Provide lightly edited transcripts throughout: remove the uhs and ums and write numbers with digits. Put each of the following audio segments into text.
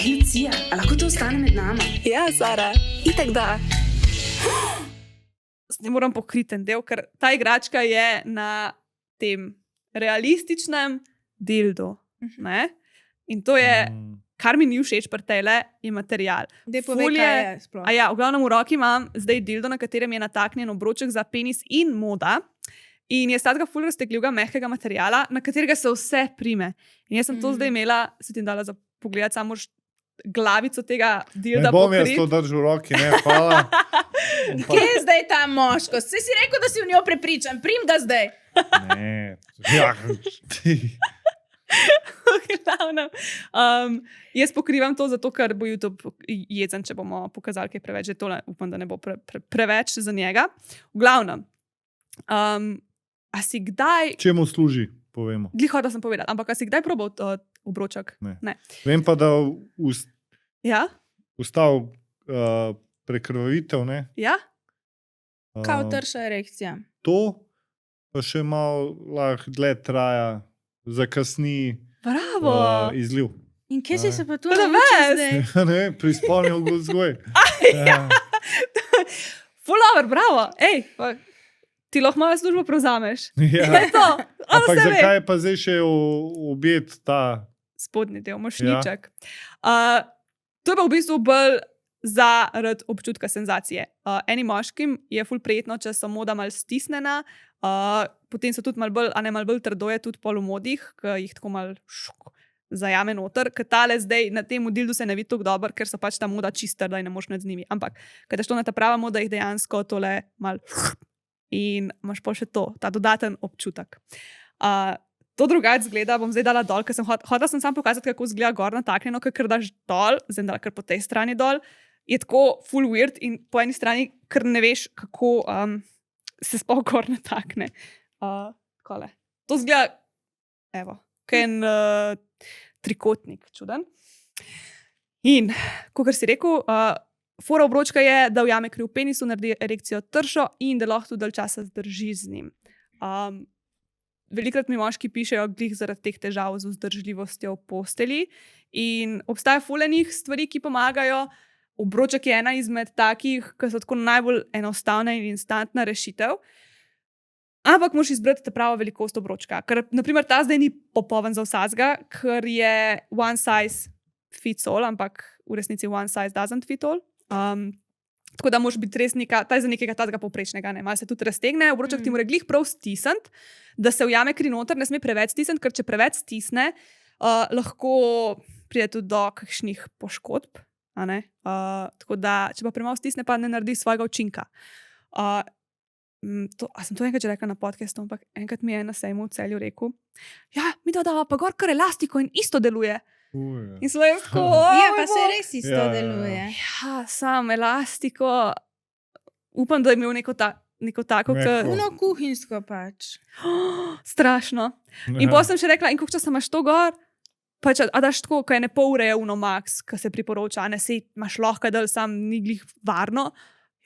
Ej, Lucija, a lahko to ostane med nama? Ja, Sara, itak da. Ne moram pokriti en del, ker ta igračka je na tem realističnem dildu. Ne? In to je, kar mi ni všeč pri tele, je material. Dej povej, kaj je sploh. A ja, v glavnem v roki imam zdaj dildo, na katerem je nataknjen obroček za penis in moda. In je statega ful raztegljivega, mehkega materiala, na katerega se vse prime. In jaz sem to zdaj imela, se ti dala za pogled, samo glavico tega dilda Ne bom jaz pokrit. to držal v roki, ne, hvala. Kje je zdaj ta moško? Saj si rekel, da si v njo prepričan. Prim ga zdaj. Ne, ja, Glavnem, jaz pokrivam to zato, ker bo YouTube jezen, če bomo pokazali kaj preveč. Že tole upam, da ne bo preveč za njega. V glavnem, a si kdaj... čemu služi, povemo. Glih hodila sem povedati, ampak a si kdaj probal obroček? Ne. Vem pa, da Ja? ustal prekrvavitev, ne? Ja? Kao trša erekcija. To pa še malo lahko dlje traja, zakasni Bravo! izliv. In kje si se pa tu To da naučil veš. zdaj? Ne, pri spolnem vzgoju. Ja. Full over, bravo! Ej, pa, ti lahko mojo službo prevzameš. Ja. To je to! Ono Ampak se ve. zakaj je pa zdaj še objet ta? Spodnji del, mošniček. To je pa v bistvu bolj zaradi občutka senzacije. Enim moškim je ful prijetno, če so moda mal stisnjena, potem so tudi mal bolj trdoje tudi pol v modih, ki jih tako mal zajame noter, ker tale zdaj na tem dildu se ne vidi tako dobro, ker so pač ta moda čista, da je ne moš nad z njimi. Ampak, kad je šlo na ta prava moda, jih dejansko tole mal in imaš pol še to, ta dodaten občutek. To drugače zgleda, bom zdaj dala dol, ker sem hodila sem samo pokazati, kako zgleda gor nataknjeno, ker daš dol, zdaj dala kar po tej strani dol, je tako full weird in po eni strani, ker ne veš, kako se sploh gor natakne. Kole. To zgleda, evo, kaj en trikotnik, čuden. In, kakor si rekel, fora obročka je, da ujame kri v penisu, naredi erekcijo tršo in da lahko tudi dalj časa zdrži z njim. Velikrat mi moški pišejo glih zaradi teh težav z vzdržljivostjo v posteli in obstaja fulenih stvari, ki pomagajo. Obroček je ena izmed takih, ki so tako najbolj enostavna in instantna rešitev. Ampak moraš izbrati ta pravo velikost obročka. Ker, naprimer, ta zdaj ni popoln za vsakega, ker je one size fits all, ampak v resnici one size doesn't fit all. Tako da moraš biti res ta je za nekega tazga povprečnega, ne, malo se tudi raztegne, obroček ti mora glih prav stisniti, da se ujame kri noter, ne sme preveč stisniti, ker če preveč stisne, lahko pride tudi do kakšnih poškodb, a ne. Tako da, če pa premalo stisne, pa ne naredi svojega učinka. A sem to enkrat že rekla na podcastu, ampak enkrat mi je na sejmu v Celju rekel, ja, mi dodava pa gor kar elastiko in isto deluje. In so jaz tako, Ja, pa se res isto deluje. Ja, sam elastiko. Upam, da je imel neko tako, Mehko. Puno kuhinjsko pač. strašno. In potem sem še rekla, in koliko časa imaš to gor? Pač, a daš tako, ko je ne pol ure je uno max, ko se priporoča, a ne sej imaš lahko, da sam ni glih varno.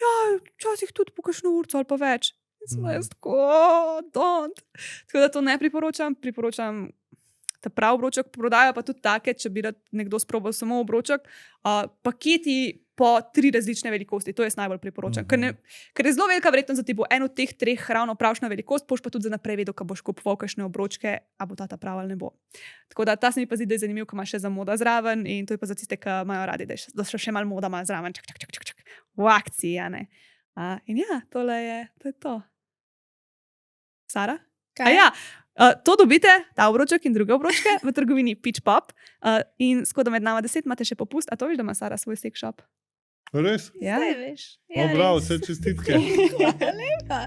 Ja, včasih tudi po kakšno urco ali pa več. In sem jaz tako, don't. Tako da to ne priporočam, priporočam ta prav obroček, prodajo pa tudi take, če bi rad nekdo sprobal samo obroček, paketi po 3 različne velikosti, to jaz najbolj priporočam, ker je zelo velika verjetnost, da ti bo en od teh 3 ravno pravšna velikost, boš pa tudi za naprej vedel, ko boš kupoval kakšne obročke, a bo ta prava ali ne bo. Tako da ta se mi pa zdi, da je zanimiv, ko ima še za moda zraven in to je pa za tiste, ki imajo radi, da še malo moda malo zraven, čak, v akciji, a ne. In ja, to je to. Sara? Kaj? Ja, to dobite, ta obroček in druge obročke v trgovini Peach Pop in s kodom med nama 10 imate še popust, a to veš, da ima Sara svoj sex shop? Res? Ja. Zdaj veš. Bravo, vse čestitke. Hvala lepa.